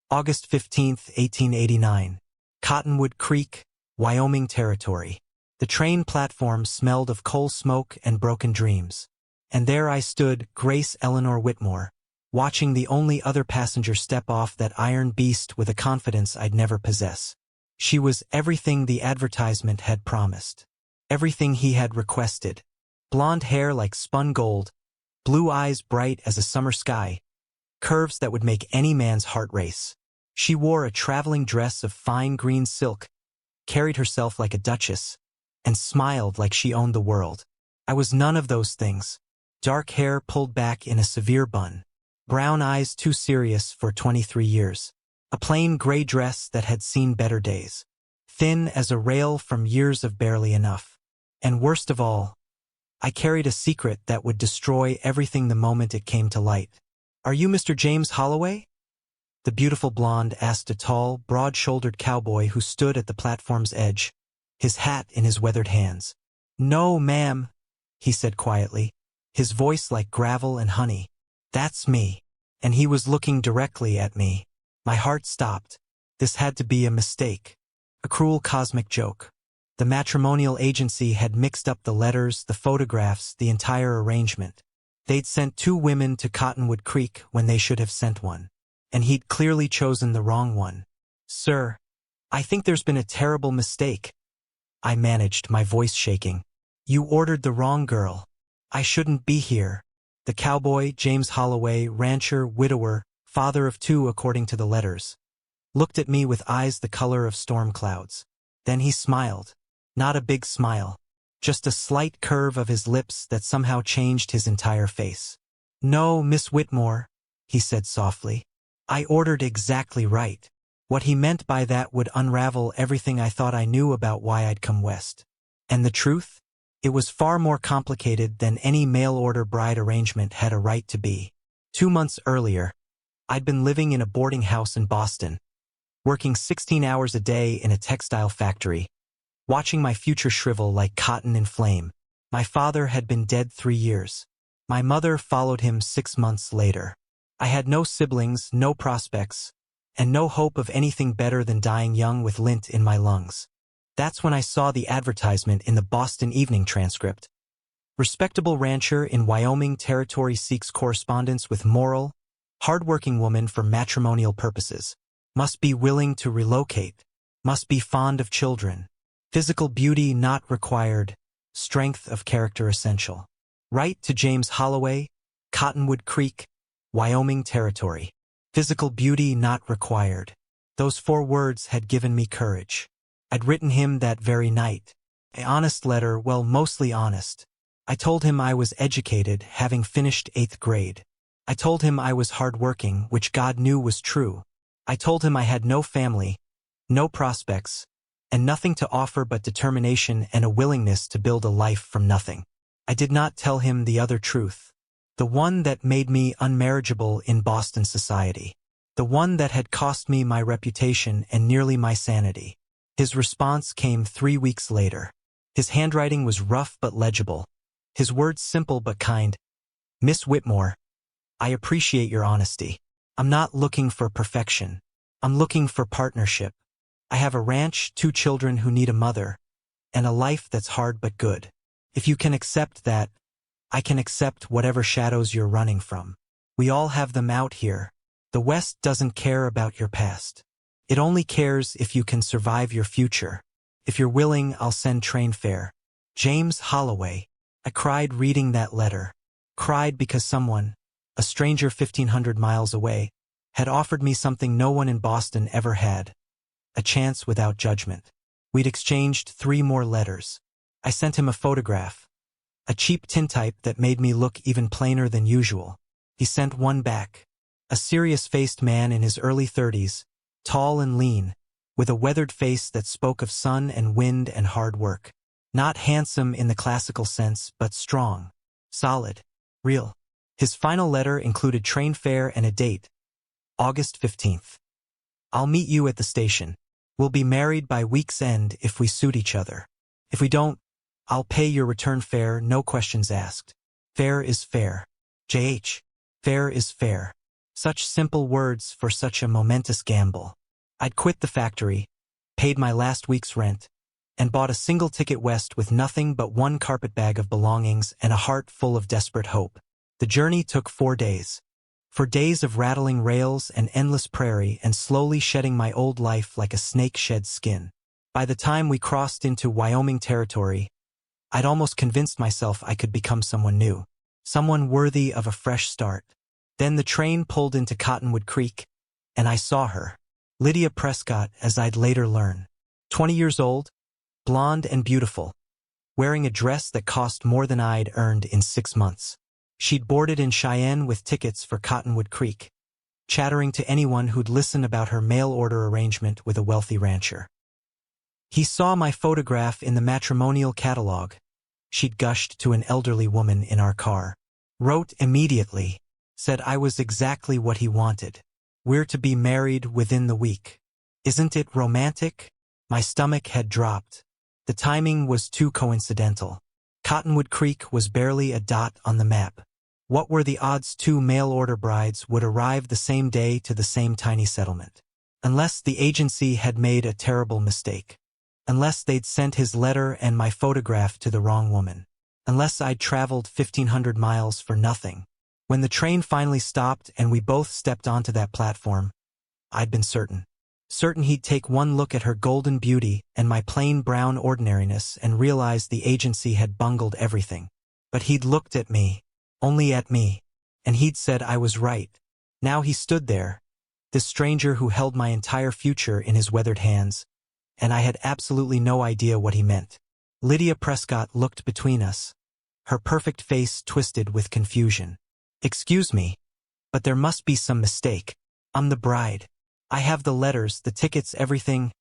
August 15, 1889. Cottonwood Creek, Wyoming Territory. The train platform smelled of coal smoke and broken dreams. And there I stood, Grace Eleanor Whitmore, watching the only other passenger step off that iron beast with a confidence I'd never possess. She was everything the advertisement had promised. Everything he had requested. Blonde hair like spun gold, blue eyes bright as a summer sky, curves that would make any man's heart race. She wore a traveling dress of fine green silk, carried herself like a duchess, and smiled like she owned the world. I was none of those things. Dark hair pulled back in a severe bun, brown eyes too serious for 23 years, a plain gray dress that had seen better days, thin as a rail from years of barely enough. And worst of all, I carried a secret that would destroy everything the moment it came to light. "Are you Mr. James Holloway?" the beautiful blonde asked a tall, broad-shouldered cowboy who stood at the platform's edge, his hat in his weathered hands. "No, ma'am," he said quietly, his voice like gravel and honey. "That's me." And he was looking directly at me. My heart stopped. This had to be a mistake. A cruel cosmic joke. The matrimonial agency had mixed up the letters, the photographs, the entire arrangement. They'd sent 2 women to Cottonwood Creek when they should have sent one. And he'd clearly chosen the wrong one. "Sir, I think there's been a terrible mistake," I managed, my voice shaking. "You ordered the wrong girl. I shouldn't be here." The cowboy, James Holloway, rancher, widower, father of 2 according to the letters, looked at me with eyes the color of storm clouds. Then he smiled. Not a big smile, just a slight curve of his lips that somehow changed his entire face. "No, Miss Whitmore," he said softly. "I ordered exactly right." What he meant by that would unravel everything I thought I knew about why I'd come west. And the truth? It was far more complicated than any mail-order bride arrangement had a right to be. 2 months earlier, I'd been living in a boarding house in Boston, working 16 hours a day in a textile factory, watching my future shrivel like cotton in flame. My father had been dead 3 years. My mother followed him 6 months later. I had no siblings, no prospects, and no hope of anything better than dying young with lint in my lungs. That's when I saw the advertisement in the Boston Evening Transcript. "Respectable rancher in Wyoming Territory seeks correspondence with moral, hard-working woman for matrimonial purposes. Must be willing to relocate. Must be fond of children. Physical beauty not required. Strength of character essential. Write to James Holloway, Cottonwood Creek, Wyoming Territory. Physical beauty not required." Those 4 words had given me courage. I'd written him that very night. An honest letter, well, mostly honest. I told him I was educated, having finished 8th grade. I told him I was hardworking, which God knew was true. I told him I had no family, no prospects, and nothing to offer but determination and a willingness to build a life from nothing. I did not tell him the other truth. The one that made me unmarriageable in Boston society. The one that had cost me my reputation and nearly my sanity. His response came 3 weeks later. His handwriting was rough but legible. His words simple but kind. "Miss Whitmore, I appreciate your honesty. I'm not looking for perfection. I'm looking for partnership. I have a ranch, 2 children who need a mother, and a life that's hard but good. If you can accept that, I can accept whatever shadows you're running from. We all have them out here. The West doesn't care about your past. It only cares if you can survive your future. If you're willing, I'll send train fare. James Holloway." I cried reading that letter. Cried because someone, a stranger 1,500 miles away, had offered me something no one in Boston ever had. A chance without judgment. We'd exchanged 3 more letters. I sent him a photograph. A cheap tintype that made me look even plainer than usual. He sent one back. A serious-faced man in his early 30s, tall and lean, with a weathered face that spoke of sun and wind and hard work. Not handsome in the classical sense, but strong, solid, real. His final letter included train fare and a date, August 15th. "I'll meet you at the station. We'll be married by week's end if we suit each other. If we don't, I'll pay your return fare, no questions asked. Fair is fair. JH. Fair is fair." Such simple words for such a momentous gamble. I'd quit the factory, paid my last week's rent, and bought a single ticket west with nothing but one carpetbag of belongings and a heart full of desperate hope. The journey took 4 days. 4 days of rattling rails and endless prairie and slowly shedding my old life like a snake sheds skin. By the time we crossed into Wyoming territory, I'd almost convinced myself I could become someone new, someone worthy of a fresh start. Then the train pulled into Cottonwood Creek, and I saw her. Lydia Prescott, as I'd later learn. 20 years old, blonde and beautiful, wearing a dress that cost more than I'd earned in 6 months. She'd boarded in Cheyenne with tickets for Cottonwood Creek, chattering to anyone who'd listen about her mail-order arrangement with a wealthy rancher. He saw my photograph in the matrimonial catalog. She'd gushed to an elderly woman in our car. Wrote immediately, said I was exactly what he wanted. We're to be married within the week. Isn't it romantic? My stomach had dropped. The timing was too coincidental. Cottonwood Creek was barely a dot on the map. What were the odds 2 mail-order brides would arrive the same day to the same tiny settlement? Unless the agency had made a terrible mistake. Unless they'd sent his letter and my photograph to the wrong woman. Unless I'd traveled 1,500 miles for nothing. When the train finally stopped and we both stepped onto that platform, I'd been certain. Certain he'd take one look at her golden beauty and my plain brown ordinariness and realize the agency had bungled everything. But he'd looked at me, only at me, and he'd said I was right. Now he stood there, this stranger who held my entire future in his weathered hands, and I had absolutely no idea what he meant. Lydia Prescott looked between us, her perfect face twisted with confusion. Excuse me, but there must be some mistake. I'm the bride. I have the letters, the tickets, everything.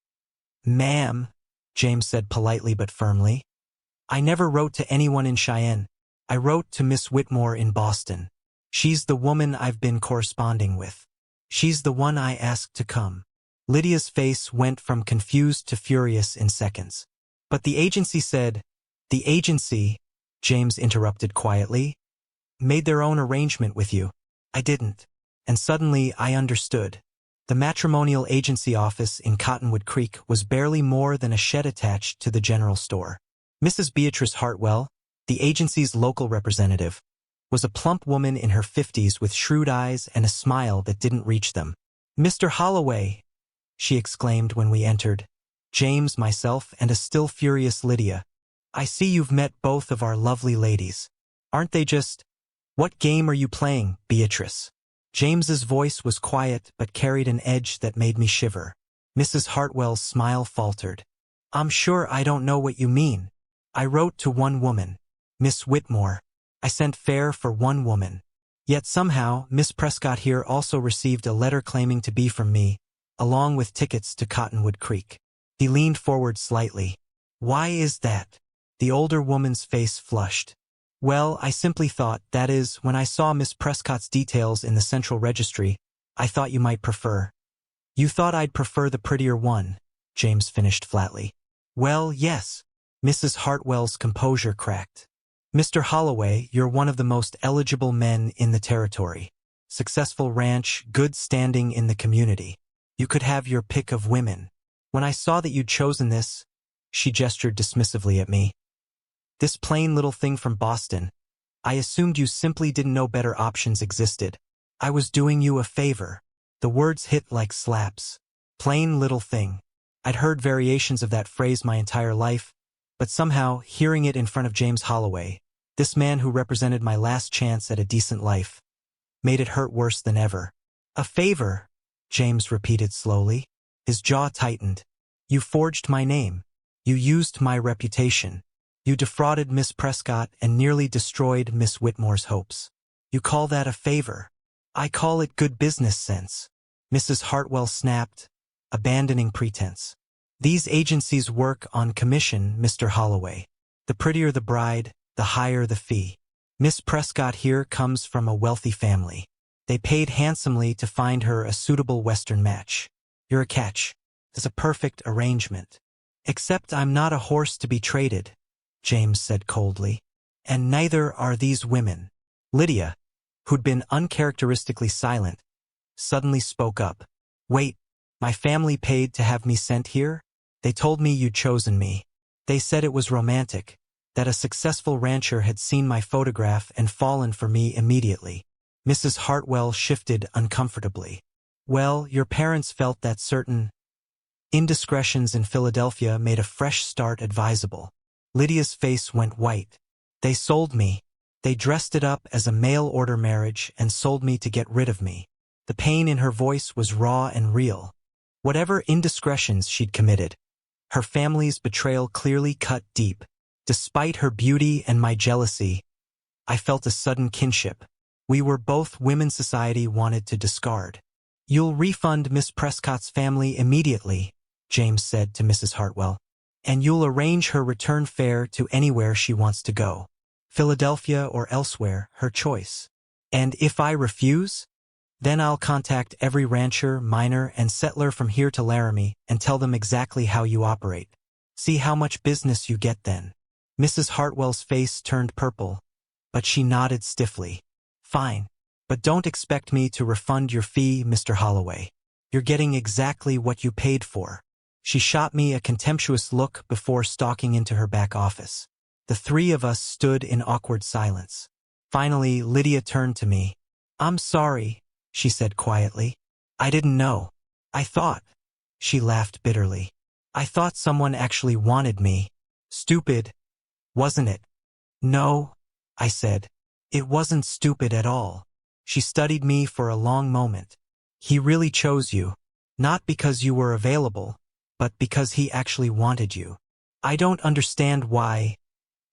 Ma'am, James said politely but firmly. I never wrote to anyone in Cheyenne. I wrote to Miss Whitmore in Boston. She's the woman I've been corresponding with. She's the one I asked to come. Lydia's face went from confused to furious in seconds. But the agency said, the agency, James interrupted quietly, made their own arrangement with you. I didn't. And suddenly I understood. The matrimonial agency office in Cottonwood Creek was barely more than a shed attached to the general store. Mrs. Beatrice Hartwell, the agency's local representative, was a plump woman in her 50s with shrewd eyes and a smile that didn't reach them. Mr. Holloway, she exclaimed when we entered. James, myself, and a still furious Lydia. I see you've met both of our lovely ladies. Aren't they just... What game are you playing, Beatrice? James's voice was quiet but carried an edge that made me shiver. Mrs. Hartwell's smile faltered. I'm sure I don't know what you mean. I wrote to one woman, Miss Whitmore. I sent fare for one woman. Yet somehow, Miss Prescott here also received a letter claiming to be from me, along with tickets to Cottonwood Creek. He leaned forward slightly. Why is that? The older woman's face flushed. Well, I simply thought, that is, when I saw Miss Prescott's details in the central registry, I thought you might prefer. You thought I'd prefer the prettier one, James finished flatly. Well, yes. Mrs. Hartwell's composure cracked. Mr. Holloway, you're one of the most eligible men in the territory. Successful ranch, good standing in the community. You could have your pick of women. When I saw that you'd chosen this, she gestured dismissively at me. This plain little thing from Boston. I assumed you simply didn't know better options existed. I was doing you a favor. The words hit like slaps. Plain little thing. I'd heard variations of that phrase my entire life, but somehow, hearing it in front of James Holloway, this man who represented my last chance at a decent life, made it hurt worse than ever. A favor, James repeated slowly. His jaw tightened. You forged my name. You used my reputation. You defrauded Miss Prescott and nearly destroyed Miss Whitmore's hopes. You call that a favor? I call it good business sense. Mrs. Hartwell snapped, abandoning pretense. These agencies work on commission, Mr. Holloway. The prettier the bride, the higher the fee. Miss Prescott here comes from a wealthy family. They paid handsomely to find her a suitable Western match. You're a catch. It's a perfect arrangement. Except I'm not a horse to be traded, James said coldly. And neither are these women. Lydia, who'd been uncharacteristically silent, suddenly spoke up. Wait, my family paid to have me sent here? They told me you'd chosen me. They said it was romantic, that a successful rancher had seen my photograph and fallen for me immediately. Mrs. Hartwell shifted uncomfortably. Well, your parents felt that certain indiscretions in Philadelphia made a fresh start advisable. Lydia's face went white. They sold me. They dressed it up as a mail-order marriage and sold me to get rid of me. The pain in her voice was raw and real. Whatever indiscretions she'd committed, her family's betrayal clearly cut deep. Despite her beauty and my jealousy, I felt a sudden kinship. We were both women society wanted to discard. You'll refund Miss Prescott's family immediately, James said to Mrs. Hartwell, and you'll arrange her return fare to anywhere she wants to go. Philadelphia or elsewhere, her choice. And if I refuse? Then I'll contact every rancher, miner, and settler from here to Laramie and tell them exactly how you operate. See how much business you get then. Mrs. Hartwell's face turned purple, but she nodded stiffly. Fine, but don't expect me to refund your fee, Mr. Holloway. You're getting exactly what you paid for. She shot me a contemptuous look before stalking into her back office. The three of us stood in awkward silence. Finally, Lydia turned to me. I'm sorry, she said quietly. I didn't know. I thought. She laughed bitterly. I thought someone actually wanted me. Stupid, wasn't it? No, I said. It wasn't stupid at all. She studied me for a long moment. He really chose you, not because you were available, but because he actually wanted you. I don't understand why,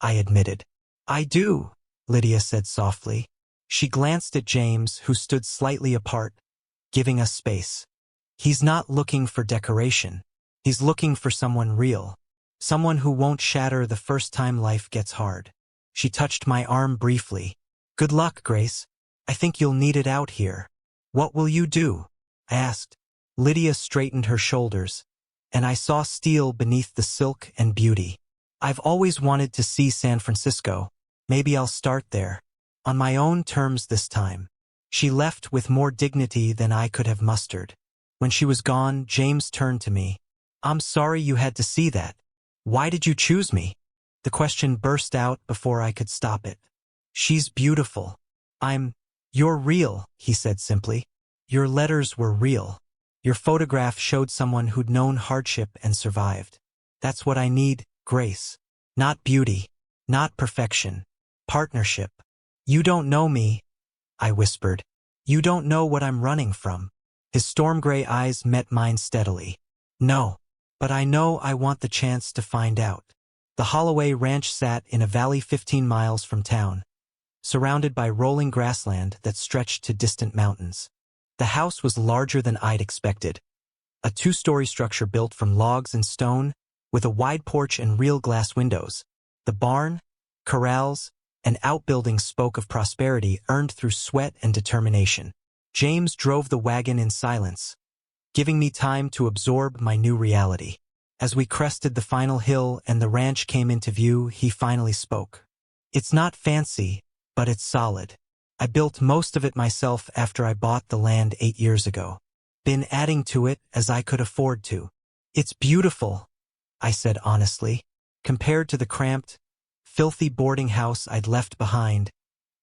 I admitted. I do, Lydia said softly. She glanced at James, who stood slightly apart, giving us space. He's not looking for decoration. He's looking for someone real. Someone who won't shatter the first time life gets hard. She touched my arm briefly. Good luck, Grace. I think you'll need it out here. What will you do? I asked. Lydia straightened her shoulders, and I saw steel beneath the silk and beauty. I've always wanted to see San Francisco. Maybe I'll start there. On my own terms this time. She left with more dignity than I could have mustered. When she was gone, James turned to me. I'm sorry you had to see that. Why did you choose me? The question burst out before I could stop it. She's beautiful. You're real, he said simply. Your letters were real. Your photograph showed someone who'd known hardship and survived. That's what I need, Grace. Not beauty. Not perfection. Partnership. You don't know me, I whispered. You don't know what I'm running from. His storm-gray eyes met mine steadily. No, but I know I want the chance to find out. The Holloway Ranch sat in a valley 15 miles from town, surrounded by rolling grassland that stretched to distant mountains. The house was larger than I'd expected. A two-story structure built from logs and stone, with a wide porch and real glass windows. The barn, corrals, and outbuildings spoke of prosperity earned through sweat and determination. James drove the wagon in silence, giving me time to absorb my new reality. As we crested the final hill and the ranch came into view, he finally spoke. It's not fancy, but it's solid. I built most of it myself after I bought the land 8 years ago. Been adding to it as I could afford to. It's beautiful, I said honestly. Compared to the cramped, filthy boarding house I'd left behind,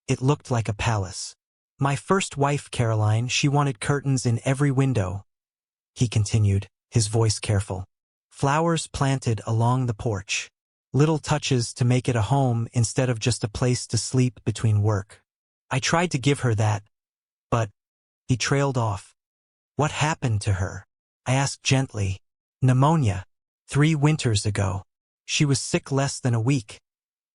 it looked like a palace. My first wife, Caroline, she wanted curtains in every window, he continued, his voice careful. Flowers planted along the porch. Little touches to make it a home instead of just a place to sleep between work. I tried to give her that, but he trailed off. What happened to her? I asked gently. Pneumonia. 3 winters ago. She was sick less than a week,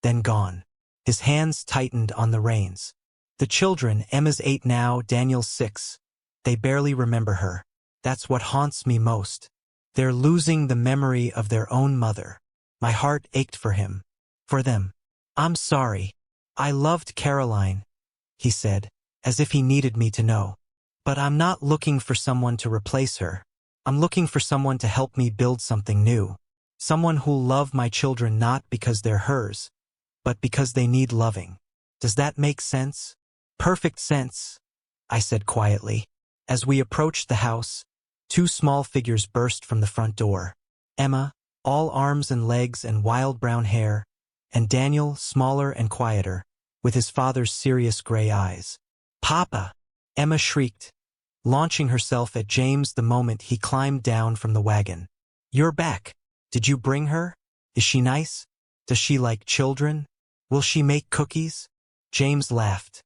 then gone. His hands tightened on the reins. The children, Emma's 8 now, Daniel's 6. They barely remember her. That's what haunts me most. They're losing the memory of their own mother. My heart ached for him. For them. I'm sorry. I loved Caroline, he said, as if he needed me to know. But I'm not looking for someone to replace her. I'm looking for someone to help me build something new. Someone who'll love my children not because they're hers, but because they need loving. Does that make sense? Perfect sense, I said quietly. As we approached the house, two small figures burst from the front door. Emma, all arms and legs and wild brown hair, and Daniel, smaller and quieter, with his father's serious gray eyes. "Papa!" Emma shrieked, launching herself at James the moment he climbed down from the wagon. "You're back. Did you bring her? Is she nice? Does she like children? Will she make cookies?" James laughed.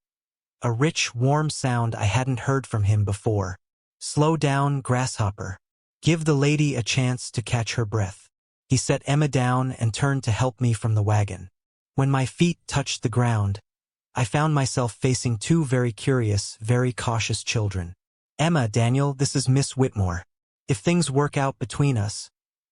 A rich, warm sound I hadn't heard from him before. "Slow down, grasshopper. Give the lady a chance to catch her breath." He set Emma down and turned to help me from the wagon. When my feet touched the ground, I found myself facing two very curious, very cautious children. "Emma, Daniel, this is Miss Whitmore. If things work out between us,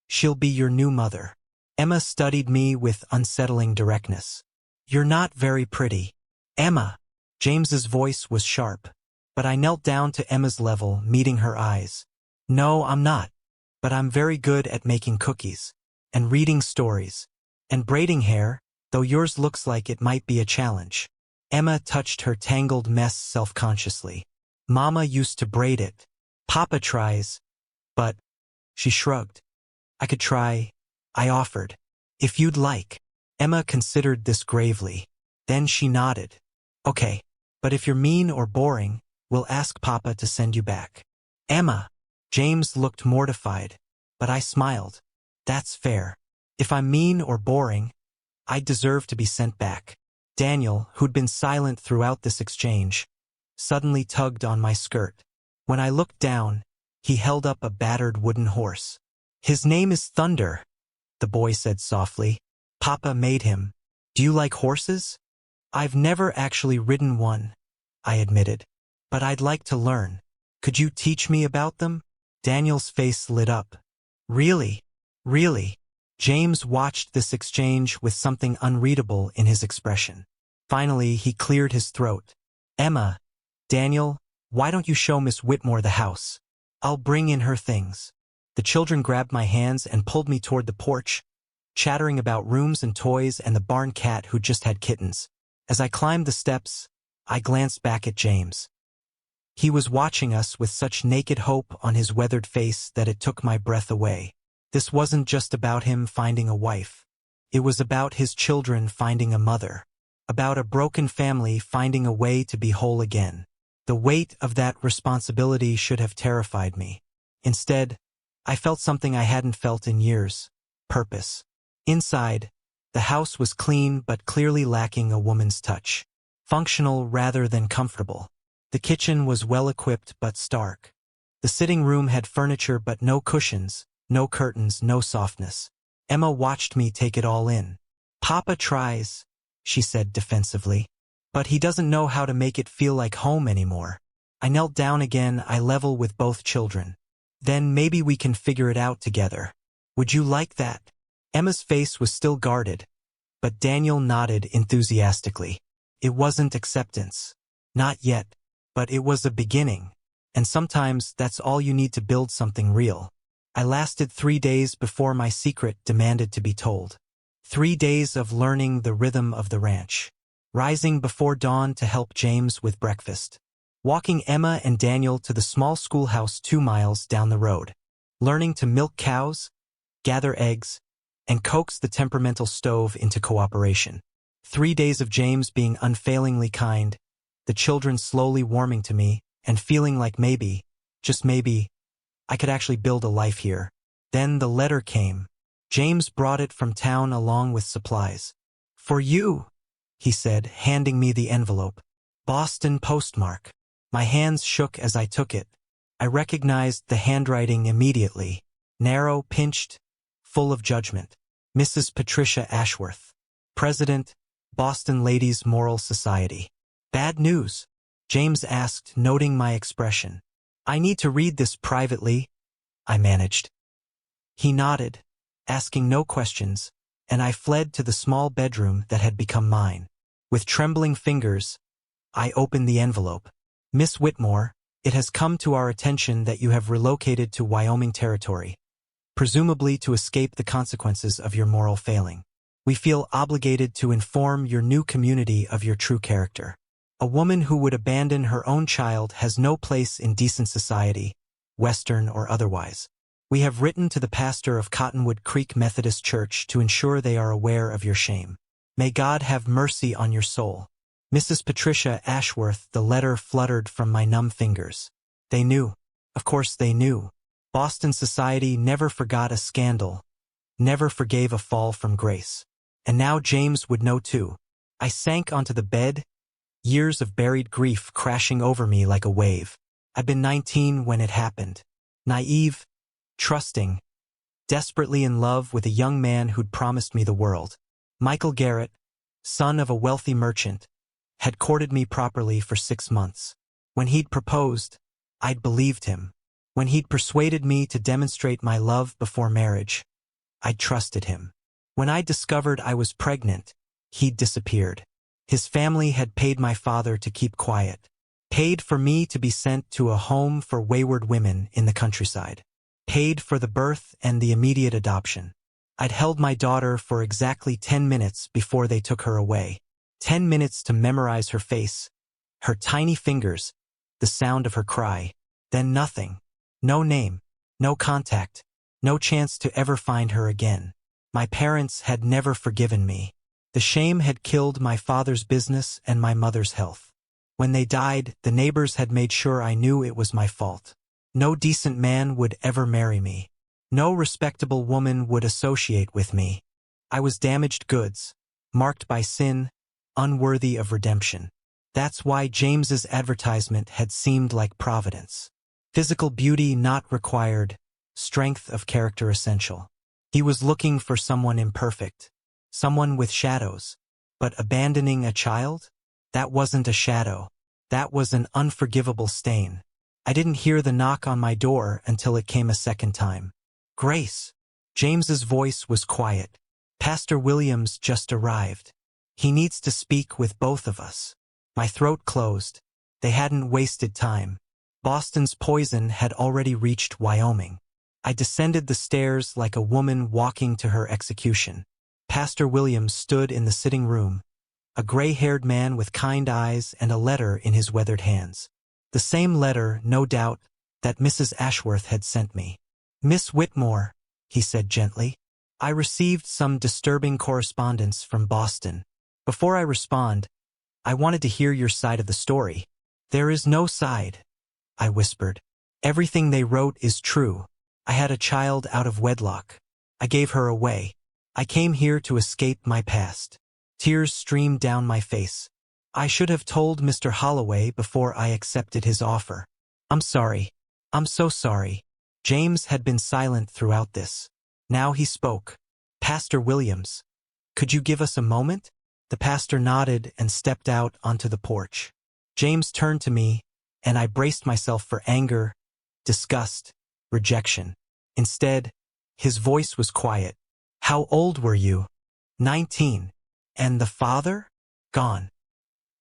she'll be your new mother." Emma studied me with unsettling directness. "You're not very pretty." "Emma." James's voice was sharp, but I knelt down to Emma's level, meeting her eyes. "No, I'm not. But I'm very good at making cookies, and reading stories, and braiding hair, though yours looks like it might be a challenge." Emma touched her tangled mess self-consciously. "Mama used to braid it. Papa tries, but—" She shrugged. "I could try," I offered. "If you'd like." Emma considered this gravely. Then she nodded. "Okay, but if you're mean or boring, we'll ask Papa to send you back." "Emma." James looked mortified, but I smiled. "That's fair. If I'm mean or boring, I deserve to be sent back." Daniel, who'd been silent throughout this exchange, suddenly tugged on my skirt. When I looked down, he held up a battered wooden horse. "His name is Thunder," the boy said softly. "Papa made him." "Do you like horses?" "I've never actually ridden one," I admitted. "But I'd like to learn. Could you teach me about them?" Daniel's face lit up. "Really? Really?" James watched this exchange with something unreadable in his expression. Finally, he cleared his throat. "Emma, Daniel, why don't you show Miss Whitmore the house? I'll bring in her things." The children grabbed my hands and pulled me toward the porch, chattering about rooms and toys and the barn cat who just had kittens. As I climbed the steps, I glanced back at James. He was watching us with such naked hope on his weathered face that it took my breath away. This wasn't just about him finding a wife. It was about his children finding a mother. About a broken family finding a way to be whole again. The weight of that responsibility should have terrified me. Instead, I felt something I hadn't felt in years. Purpose. Inside, the house was clean but clearly lacking a woman's touch. Functional rather than comfortable. The kitchen was well-equipped but stark. The sitting room had furniture but no cushions, no curtains, no softness. Emma watched me take it all in. "Papa tries," she said defensively. "But he doesn't know how to make it feel like home anymore." I knelt down again, eye level with both children. "Then maybe we can figure it out together. Would you like that?" Emma's face was still guarded, but Daniel nodded enthusiastically. It wasn't acceptance. Not yet. But it was a beginning. And sometimes that's all you need to build something real. I lasted 3 days before my secret demanded to be told. 3 days of learning the rhythm of the ranch. Rising before dawn to help James with breakfast. Walking Emma and Daniel to the small schoolhouse 2 miles down the road. Learning to milk cows, gather eggs, and coax the temperamental stove into cooperation. 3 days of James being unfailingly kind, the children slowly warming to me, and feeling like maybe, just maybe, I could actually build a life here. Then the letter came. James brought it from town along with supplies. "For you," he said, handing me the envelope. Boston postmark. My hands shook as I took it. I recognized the handwriting immediately. Narrow, pinched, full of judgment. Mrs. Patricia Ashworth. President, Boston Ladies Moral Society. "Bad news?" James asked, noting my expression. "I need to read this privately," I managed. He nodded, asking no questions, and I fled to the small bedroom that had become mine. With trembling fingers, I opened the envelope. "Miss Whitmore, it has come to our attention that you have relocated to Wyoming Territory, presumably to escape the consequences of your moral failing. We feel obligated to inform your new community of your true character. A woman who would abandon her own child has no place in decent society, Western or otherwise. We have written to the pastor of Cottonwood Creek Methodist Church to ensure they are aware of your shame. May God have mercy on your soul. Mrs. Patricia Ashworth. The letter fluttered from my numb fingers. They knew. Of course they knew. Boston society never forgot a scandal, never forgave a fall from grace. And now James would know too. I sank onto the bed, years of buried grief crashing over me like a wave. I'd been 19 when it happened. Naive, trusting, desperately in love with a young man who'd promised me the world. Michael Garrett, son of a wealthy merchant, had courted me properly for 6 months. When he'd proposed, I'd believed him. When he'd persuaded me to demonstrate my love before marriage, I'd trusted him. When I discovered I was pregnant, he'd disappeared. His family had paid my father to keep quiet, paid for me to be sent to a home for wayward women in the countryside, paid for the birth and the immediate adoption. I'd held my daughter for exactly 10 minutes before they took her away. 10 minutes to memorize her face, her tiny fingers, the sound of her cry. Then nothing. No name, no contact, no chance to ever find her again. My parents had never forgiven me. The shame had killed my father's business and my mother's health. When they died, the neighbors had made sure I knew it was my fault. No decent man would ever marry me. No respectable woman would associate with me. I was damaged goods, marked by sin, unworthy of redemption. That's why James's advertisement had seemed like providence. Physical beauty not required, strength of character essential. He was looking for someone imperfect, someone with shadows. But abandoning a child? That wasn't a shadow. That was an unforgivable stain. I didn't hear the knock on my door until it came a second time. Grace. James's voice was quiet. Pastor Williams just arrived. He needs to speak with both of us. My throat closed. They hadn't wasted time. Boston's poison had already reached Wyoming. I descended the stairs like a woman walking to her execution. Pastor Williams stood in the sitting room, a gray-haired man with kind eyes and a letter in his weathered hands. The same letter, no doubt, that Mrs. Ashworth had sent me. Miss Whitmore, he said gently, I received some disturbing correspondence from Boston. Before I respond, I wanted to hear your side of the story. There is no side, I whispered. Everything they wrote is true. I had a child out of wedlock. I gave her away. I came here to escape my past. Tears streamed down my face. I should have told Mr. Holloway before I accepted his offer. I'm sorry. I'm so sorry. James had been silent throughout this. Now he spoke. Pastor Williams, could you give us a moment? The pastor nodded and stepped out onto the porch. James turned to me, and I braced myself for anger, disgust, rejection. Instead, his voice was quiet. How old were you? 19. And the father? Gone.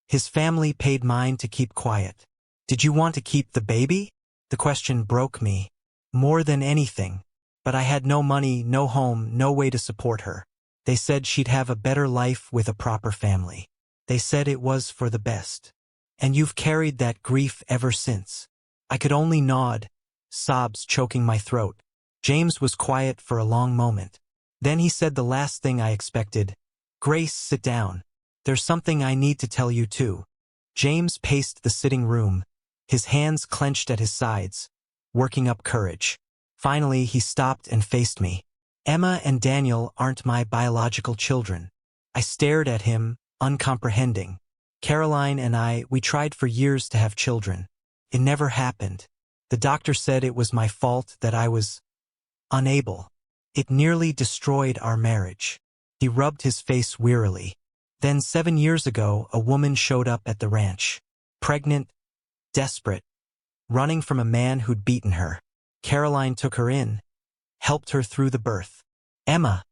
His family paid mine to keep quiet. Did you want to keep the baby? The question broke me. More than anything. But I had no money, no home, no way to support her. They said she'd have a better life with a proper family. They said it was for the best. And you've carried that grief ever since. I could only nod, sobs choking my throat. James was quiet for a long moment. Then he said the last thing I expected. Grace, sit down. There's something I need to tell you too. James paced the sitting room, his hands clenched at his sides, working up courage. Finally, he stopped and faced me. Emma and Daniel aren't my biological children. I stared at him, uncomprehending. Caroline and we tried for years to have children. It never happened. The doctor said it was my fault that I was unable. It nearly destroyed our marriage. He rubbed his face wearily. Then 7 years ago, a woman showed up at the ranch. Pregnant, desperate, running from a man who'd beaten her. Caroline took her in, helped her through the birth. Emma,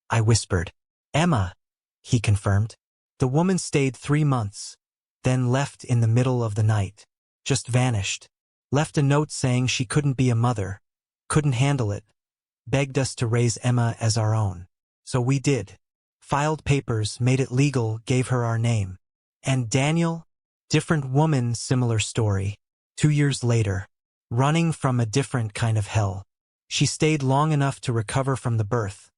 I whispered. Emma, he confirmed. The woman stayed 3 months, then left in the middle of the night. Just vanished. Left a note saying she couldn't be a mother, couldn't handle it. Begged us to raise Emma as our own. So we did. Filed papers, made it legal, gave her our name. And Daniel Different woman, similar story. 2 years later. Running from a different kind of hell. She stayed long enough to recover from the birth.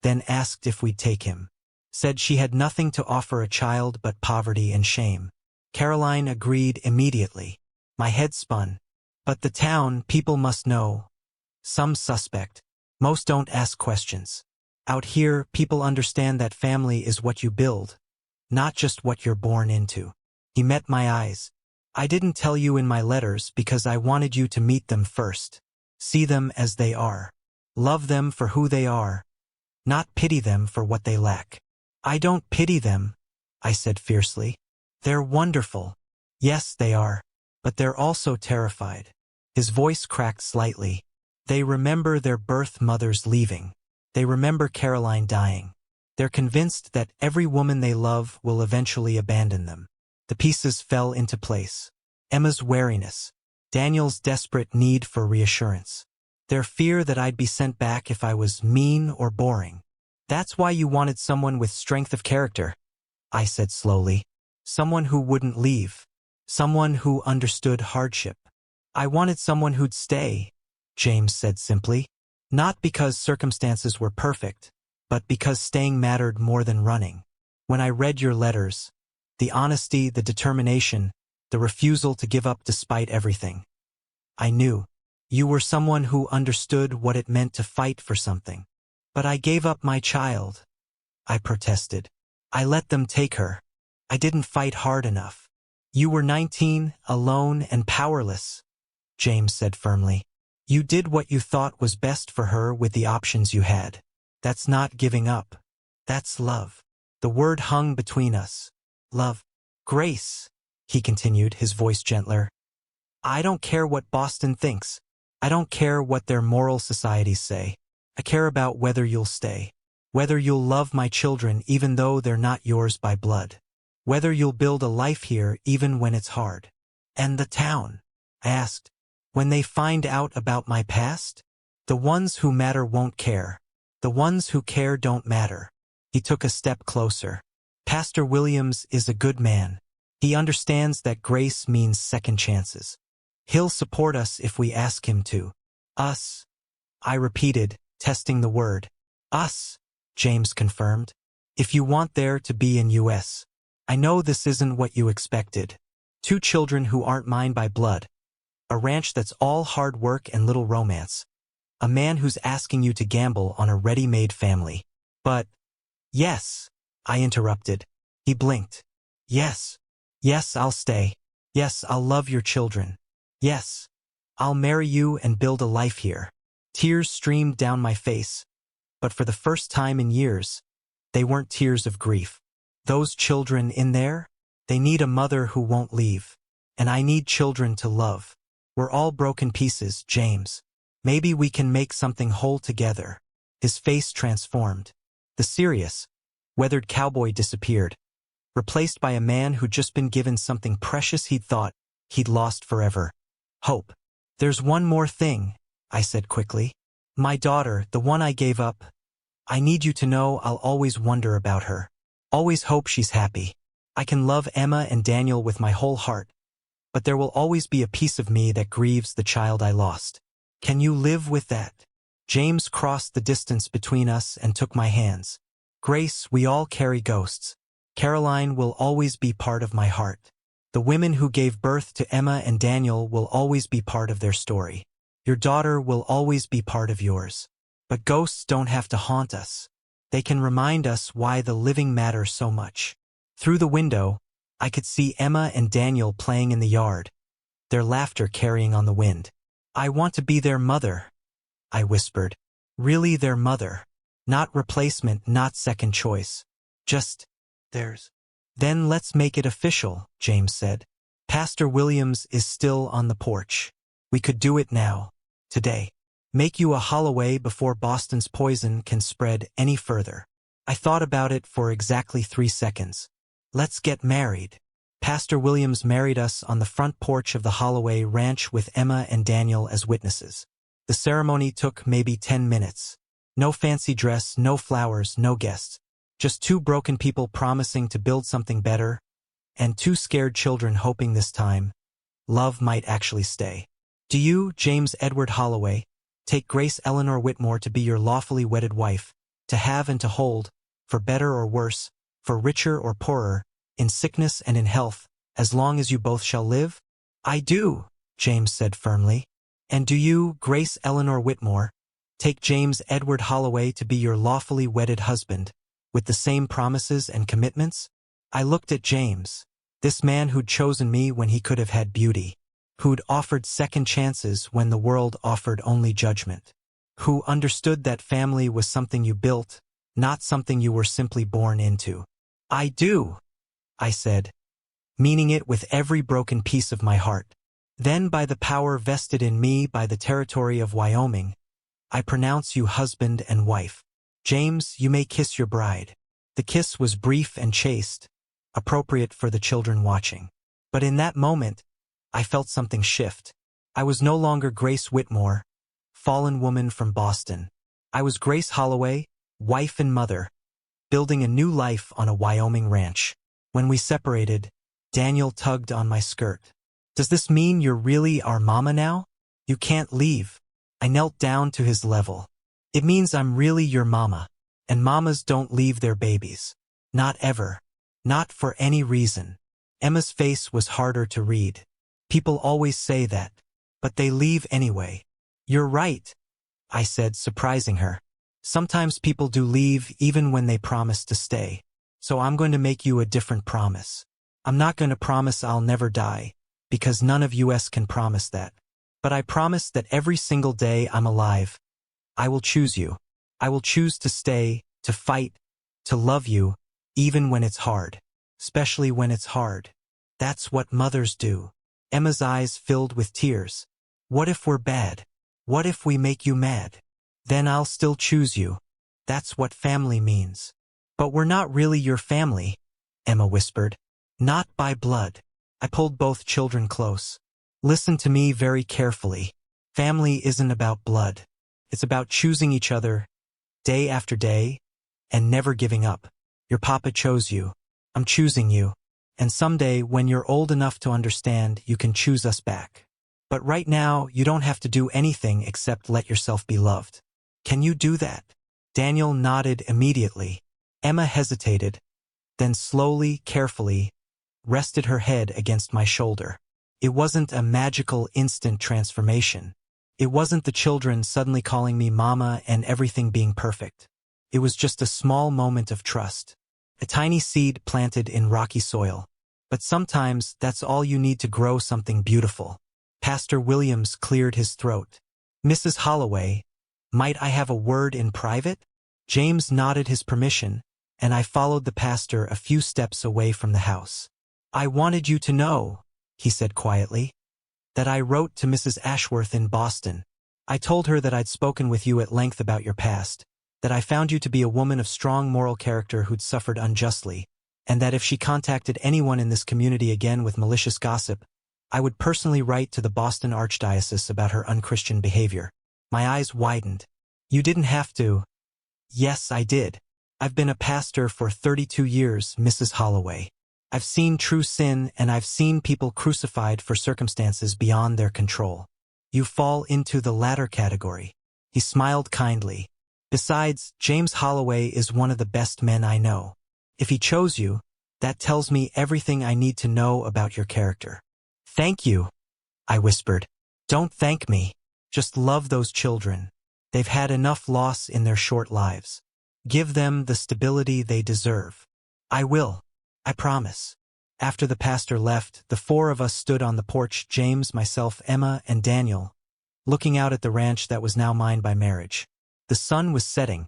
Then asked if we'd take him. Said she had nothing to offer a child but poverty and shame. Caroline agreed immediately. My head spun. But the town, people must know. Some suspect. Most don't ask questions. Out here, people understand that family is what you build, not just what you're born into. He met my eyes. I didn't tell you in my letters because I wanted you to meet them first. See them as they are. Love them for who they are. Not pity them for what they lack. I don't pity them, I said fiercely. They're wonderful. Yes, they are. But they're also terrified. His voice cracked slightly. They remember their birth mothers leaving. They remember Caroline dying. They're convinced that every woman they love will eventually abandon them. The pieces fell into place. Emma's wariness. Daniel's desperate need for reassurance. Their fear that I'd be sent back if I was mean or boring. That's why you wanted someone with strength of character, I said slowly. Someone who wouldn't leave. Someone who understood hardship. I wanted someone who'd stay, James said simply. Not because circumstances were perfect, but because staying mattered more than running. When I read your letters, the honesty, the determination, the refusal to give up despite everything, I knew. You were someone who understood what it meant to fight for something. But I gave up my child, I protested. I let them take her. I didn't fight hard enough. You were 19, alone and powerless, James said firmly. You did what you thought was best for her with the options you had. That's not giving up. That's love. The word hung between us. Love. Grace, he continued, his voice gentler. I don't care what Boston thinks. I don't care what their moral societies say. I care about whether you'll stay. Whether you'll love my children even though they're not yours by blood. Whether you'll build a life here even when it's hard. And the town, I asked. When they find out about my past? The ones who matter won't care. The ones who care don't matter. He took a step closer. Pastor Williams is a good man. He understands that grace means second chances. He'll support us if we ask him to. Us, I repeated, testing the word. Us, James confirmed. If you want there to be in U.S. I know this isn't what you expected. 2 children who aren't mine by blood. A ranch that's all hard work and little romance. A man who's asking you to gamble on a ready-made family. But, yes, I interrupted. He blinked. Yes. Yes, I'll stay. Yes, I'll love your children. Yes, I'll marry you and build a life here. Tears streamed down my face. But for the first time in years, they weren't tears of grief. Those children in there, they need a mother who won't leave. And I need children to love. We're all broken pieces, James. Maybe we can make something whole together. His face transformed. The serious, weathered cowboy disappeared, replaced by a man who'd just been given something precious he'd thought he'd lost forever. Hope. There's one more thing, I said quickly. My daughter, the one I gave up. I need you to know I'll always wonder about her. Always hope she's happy. I can love Emma and Daniel with my whole heart. But there will always be a piece of me that grieves the child I lost. Can you live with that? James crossed the distance between us and took my hands. Grace, we all carry ghosts. Caroline will always be part of my heart. The women who gave birth to Emma and Daniel will always be part of their story. Your daughter will always be part of yours. But ghosts don't have to haunt us. They can remind us why the living matter so much. Through the window, I could see Emma and Daniel playing in the yard, their laughter carrying on the wind. I want to be their mother, I whispered. Really their mother. Not replacement, not second choice. Just theirs. Then let's make it official, James said. Pastor Williams is still on the porch. We could do it now, today. Make you a Holloway before Boston's poison can spread any further. I thought about it for exactly 3 seconds. Let's get married. Pastor Williams married us on the front porch of the Holloway Ranch with Emma and Daniel as witnesses. The ceremony took maybe 10 minutes. No fancy dress, no flowers, no guests. Just 2 broken people promising to build something better and two scared children hoping this time love might actually stay. Do you, James Edward Holloway, take Grace Eleanor Whitmore to be your lawfully wedded wife, to have and to hold, for better or worse, for richer or poorer, in sickness and in health, as long as you both shall live? I do, James said firmly. And do you, Grace Eleanor Whitmore, take James Edward Holloway to be your lawfully wedded husband, with the same promises and commitments? I looked at James, this man who'd chosen me when he could have had beauty, who'd offered second chances when the world offered only judgment, who understood that family was something you built, not something you were simply born into. I do, I said, meaning it with every broken piece of my heart. Then by the power vested in me by the territory of Wyoming, I pronounce you husband and wife. James, you may kiss your bride. The kiss was brief and chaste, appropriate for the children watching. But in that moment, I felt something shift. I was no longer Grace Whitmore, fallen woman from Boston. I was Grace Holloway, wife and mother, building a new life on a Wyoming ranch. When we separated, Daniel tugged on my skirt. Does this mean you're really our mama now? You can't leave. I knelt down to his level. It means I'm really your mama, and mamas don't leave their babies. Not ever. Not for any reason. Emma's face was harder to read. People always say that, but they leave anyway. You're right, I said, surprising her. Sometimes people do leave even when they promise to stay. So I'm going to make you a different promise. I'm not going to promise I'll never die, because none of us can promise that. But I promise that every single day I'm alive, I will choose you. I will choose to stay, to fight, to love you, even when it's hard. Especially when it's hard. That's what mothers do. Emma's eyes filled with tears. What if we're bad? What if we make you mad? Then I'll still choose you. That's what family means. But we're not really your family, Emma whispered. Not by blood. I pulled both children close. Listen to me very carefully. Family isn't about blood. It's about choosing each other, day after day, and never giving up. Your papa chose you. I'm choosing you. And someday, when you're old enough to understand, you can choose us back. But right now, you don't have to do anything except let yourself be loved. Can you do that? Daniel nodded immediately. Emma hesitated, then slowly, carefully, rested her head against my shoulder. It wasn't a magical instant transformation. It wasn't the children suddenly calling me mama and everything being perfect. It was just a small moment of trust. A tiny seed planted in rocky soil. But sometimes that's all you need to grow something beautiful. Pastor Williams cleared his throat. Mrs. Holloway, might I have a word in private? James nodded his permission, and I followed the pastor a few steps away from the house. I wanted you to know, he said quietly, that I wrote to Mrs. Ashworth in Boston. I told her that I'd spoken with you at length about your past, that I found you to be a woman of strong moral character who'd suffered unjustly, and that if she contacted anyone in this community again with malicious gossip, I would personally write to the Boston Archdiocese about her unchristian behavior. My eyes widened. You didn't have to. Yes, I did. I've been a pastor for 32 years, Mrs. Holloway. I've seen true sin, and I've seen people crucified for circumstances beyond their control. You fall into the latter category. He smiled kindly. Besides, James Holloway is one of the best men I know. If he chose you, that tells me everything I need to know about your character. Thank you, I whispered. Don't thank me. Just love those children. They've had enough loss in their short lives. Give them the stability they deserve. I will. I promise. After the pastor left, the four of us stood on the porch, James, myself, Emma, and Daniel, looking out at the ranch that was now mine by marriage. The sun was setting,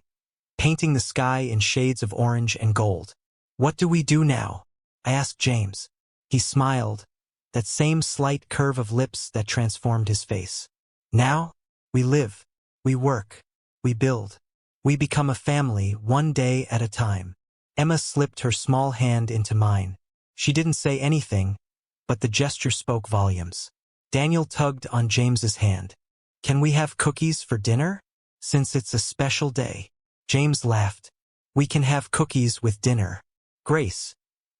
painting the sky in shades of orange and gold. What do we do now? I asked James. He smiled, that same slight curve of lips that transformed his face. Now, we live, we work, we build. We become a family, one day at a time. Emma slipped her small hand into mine. She didn't say anything, but the gesture spoke volumes. Daniel tugged on James's hand. Can we have cookies for dinner? Since it's a special day. James laughed. We can have cookies with dinner. Grace,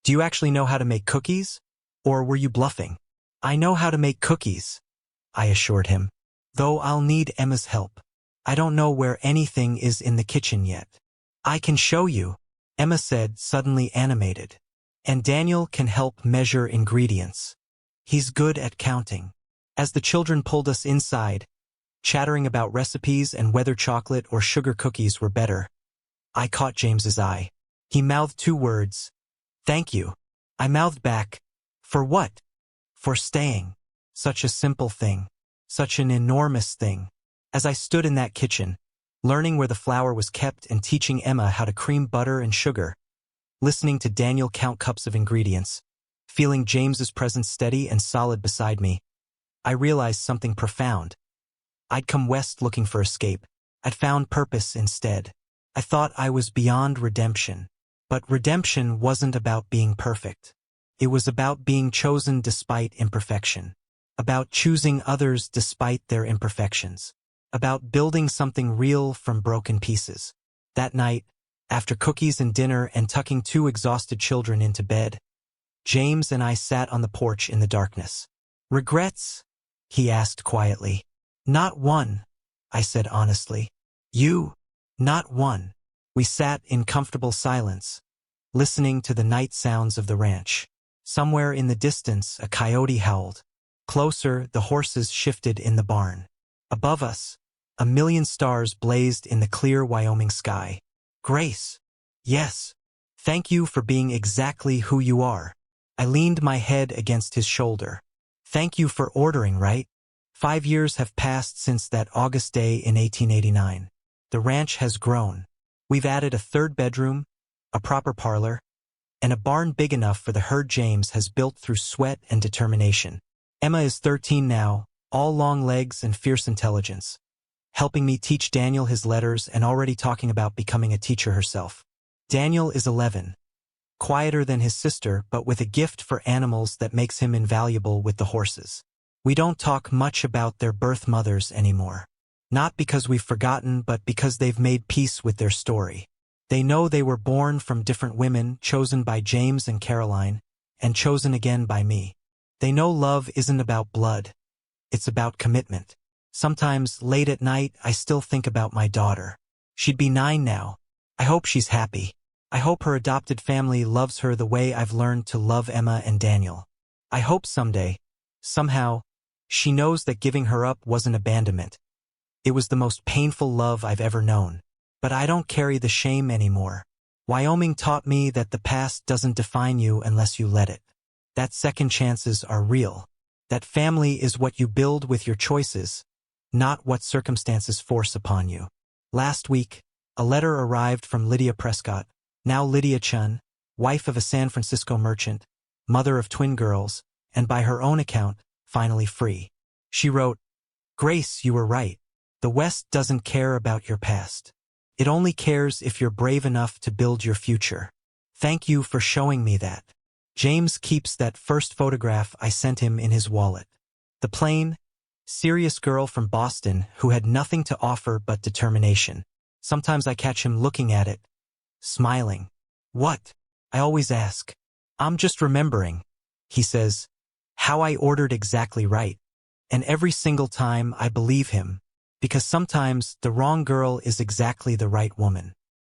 Do you actually know how to make cookies? Or were you bluffing? I know how to make cookies, I assured him. Though I'll need Emma's help. I don't know where anything is in the kitchen yet. I can show you, Emma said, suddenly animated. And Daniel can help measure ingredients. He's good at counting. As the children pulled us inside, chattering about recipes and whether chocolate or sugar cookies were better, I caught James's eye. He mouthed 2 words. Thank you. I mouthed back. For what? For staying. Such a simple thing. Such an enormous thing. As I stood in that kitchen, learning where the flour was kept and teaching Emma how to cream butter and sugar, listening to Daniel count cups of ingredients, feeling James's presence steady and solid beside me, I realized something profound. I'd come west looking for escape. I'd found purpose instead. I thought I was beyond redemption. But redemption wasn't about being perfect. It was about being chosen despite imperfection. About choosing others despite their imperfections. About building something real from broken pieces. That night, after cookies and dinner and tucking 2 exhausted children into bed, James and I sat on the porch in the darkness. Regrets? He asked quietly. Not one, I said honestly. You? Not one. We sat in comfortable silence, listening to the night sounds of the ranch. Somewhere in the distance, a coyote howled. Closer, the horses shifted in the barn. Above us, a million stars blazed in the clear Wyoming sky. Grace. Yes. Thank you for being exactly who you are. I leaned my head against his shoulder. Thank you for ordering, right? 5 years have passed since that August day in 1889. The ranch has grown. We've added a 3rd bedroom, a proper parlor, and a barn big enough for the herd James has built through sweat and determination. Emma is 13 now, all long legs and fierce intelligence, helping me teach Daniel his letters and already talking about becoming a teacher herself. Daniel is 11, quieter than his sister but with a gift for animals that makes him invaluable with the horses. We don't talk much about their birth mothers anymore. Not because we've forgotten, but because they've made peace with their story. They know they were born from different women, chosen by James and Caroline, and chosen again by me. They know love isn't about blood. It's about commitment. Sometimes, late at night, I still think about my daughter. She'd be 9 now. I hope she's happy. I hope her adopted family loves her the way I've learned to love Emma and Daniel. I hope someday, somehow, she knows that giving her up wasn't abandonment. It was the most painful love I've ever known. But I don't carry the shame anymore. Wyoming taught me that the past doesn't define you unless you let it. That second chances are real. That family is what you build with your choices, not what circumstances force upon you. Last week, a letter arrived from Lydia Prescott, now Lydia Chun, wife of a San Francisco merchant, mother of twin girls, and by her own account, finally free. She wrote, Grace, you were right. The West doesn't care about your past. It only cares if you're brave enough to build your future. Thank you for showing me that. James keeps that first photograph I sent him in his wallet. The plain, serious girl from Boston who had nothing to offer but determination. Sometimes I catch him looking at it, smiling. What? I always ask. I'm just remembering. He says, how I ordered exactly right. And every single time I believe him. Because sometimes the wrong girl is exactly the right woman.